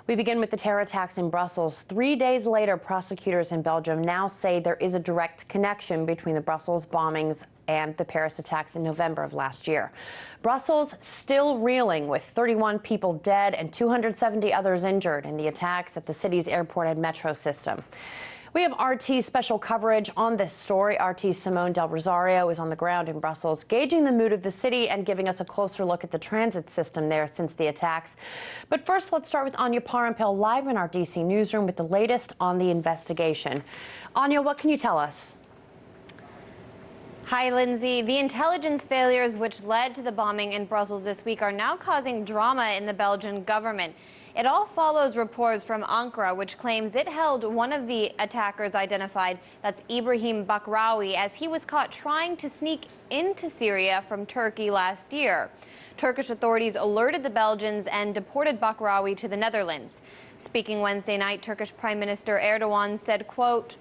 We begin with the terror attacks in Brussels. 3 days later, prosecutors in Belgium now say there is a direct connection between the Brussels bombings and the Paris attacks in November of last year. Brussels still reeling with 31 people dead and 270 others injured in the attacks at the city's airport and metro system. We have RT's special coverage on this story. RT's Simone Del Rosario is on the ground in Brussels, gauging the mood of the city and giving us a closer look at the transit system there since the attacks. But first, let's start with Anya Parampil live in our DC newsroom with the latest on the investigation. Anya, what can you tell us? Hi, Lindsay. The intelligence failures which led to the bombing in Brussels this week are now causing drama in the Belgian government. It all follows reports from Ankara, which claims it held one of the attackers identified, that's Ibrahim Bakraoui, as he was caught trying to sneak into Syria from Turkey last year. Turkish authorities alerted the Belgians and deported Bakraoui to the Netherlands. Speaking Wednesday night, Turkish Prime Minister Erdogan said, quote,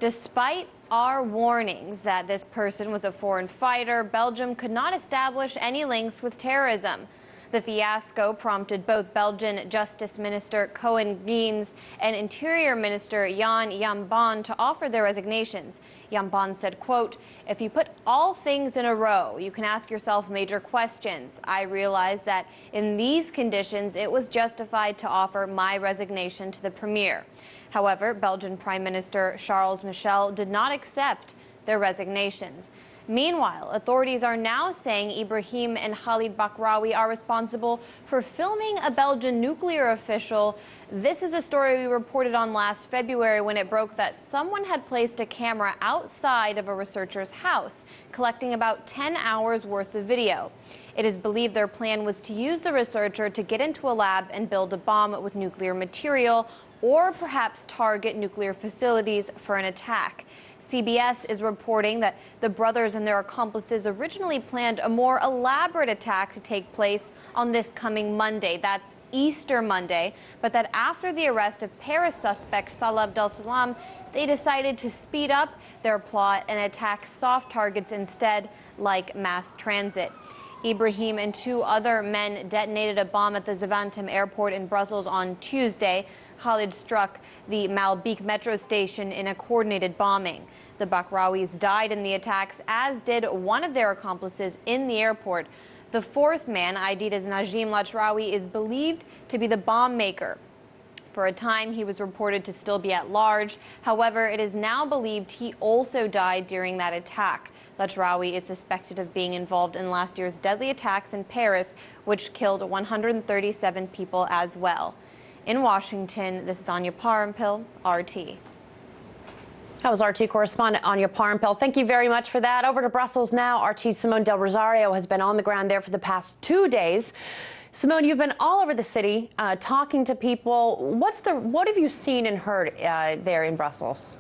"Despite our warnings that this person was a foreign fighter, Belgium could not establish any links with terrorism." The fiasco prompted both Belgian Justice Minister Koen Geens and Interior Minister Jan Jambon to offer their resignations. Jambon said, quote, "If you put all things in a row, you can ask yourself major questions. I realized that in these conditions, it was justified to offer my resignation to the premier." However, Belgian Prime Minister Charles Michel did not accept their resignations. Meanwhile, authorities are now saying Ibrahim and Khalid Bakraoui are responsible for filming a Belgian nuclear official. This is a story we reported on last February when it broke that someone had placed a camera outside of a researcher's house, collecting about 10 hours worth of video. It is believed their plan was to use the researcher to get into a lab and build a bomb with nuclear material, or perhaps target nuclear facilities for an attack. CBS is reporting that the brothers and their accomplices originally planned a more elaborate attack to take place on this coming Monday. That's Easter Monday, but that after the arrest of Paris suspect Salah Abdel-Salam, they decided to speed up their plot and attack soft targets instead, like mass transit. Ibrahim and two other men detonated a bomb at the Zaventem airport in Brussels on Tuesday. Khalid struck the Malbeek metro station in a coordinated bombing. The Bakraouis died in the attacks, as did one of their accomplices in the airport. The fourth man, ID'd as Najim Lachraoui, is believed to be the bomb maker. For a time, he was reported to still be at large. However, it is now believed he also died during that attack. Lachraoui is suspected of being involved in last year's deadly attacks in Paris, which killed 137 people as well. In Washington, this is Anya Parampil, RT. That was RT correspondent Anya Parampil. Thank you very much for that. Over to Brussels now. RT Simone Del Rosario has been on the ground there for the past 2 days. Simone, you've been all over the city talking to people. What have you seen and heard there in Brussels?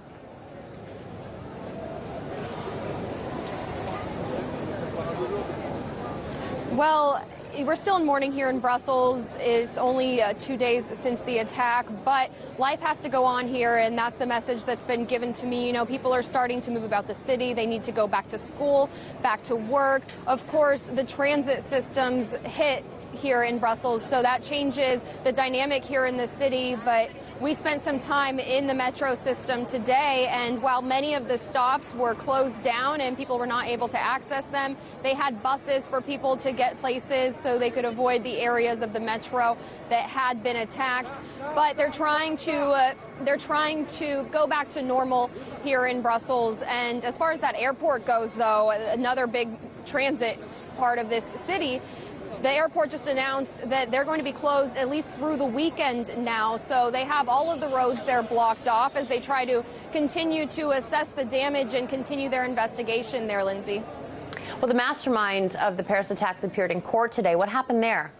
Well, we're still in mourning here in Brussels. It's only 2 days since the attack, but life has to go on here, and that's the message that's been given to me. You know, people are starting to move about the city. They need to go back to school, back to work. Of course, the transit systems hit here in Brussels, so that changes the dynamic here in the city. But we spent some time in the metro system today, and while many of the stops were closed down and people were not able to access them, they had buses for people to get places so they could avoid the areas of the metro that had been attacked. But they're trying to go back to normal here in Brussels. And as far as that airport goes, though, another big transit part of this city, the airport just announced that they're going to be closed at least through the weekend now. So they have all of the roads there blocked off as they try to continue to assess the damage and continue their investigation there, Lindsay. Well, the mastermind of the Paris attacks appeared in court today. What happened there?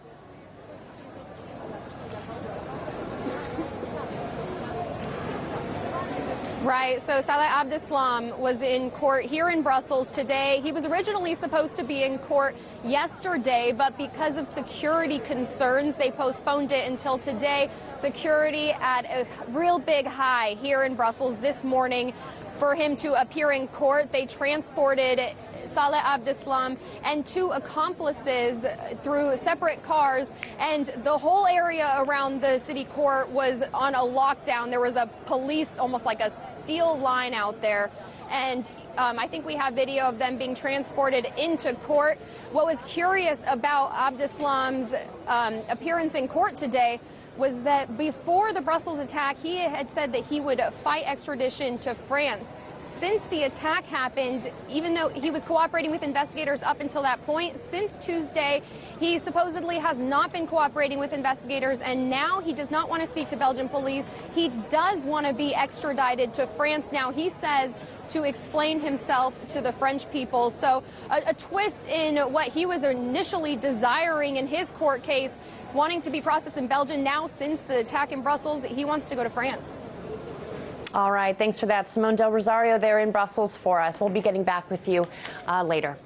Right, so Salah Abdeslam was in court here in Brussels today. He was originally supposed to be in court yesterday, but because of security concerns, they postponed it until today. Security at a real big high here in Brussels this morning. For him to appear in court, they transported Saleh Abdeslam and 2 accomplices through separate cars, and the whole area around the city court was on a lockdown. There was a police, almost like a steel line out there. And I think we have video of them being transported into court. What was curious about Abdeslam's appearance in court today was that before the Brussels attack, he had said that he would fight extradition to France. Since the attack happened, even though he was cooperating with investigators up until that point, since Tuesday, he supposedly has not been cooperating with investigators, and now he does not want to speak to Belgian police. He does want to be extradited to France now, he says, to explain himself to the French people. So a twist in what he was initially desiring in his court case, wanting to be processed in Belgium. Now, since the attack in Brussels, he wants to go to France. All right. Thanks for that. Simone Del Rosario there in Brussels for us. We'll be getting back with you later.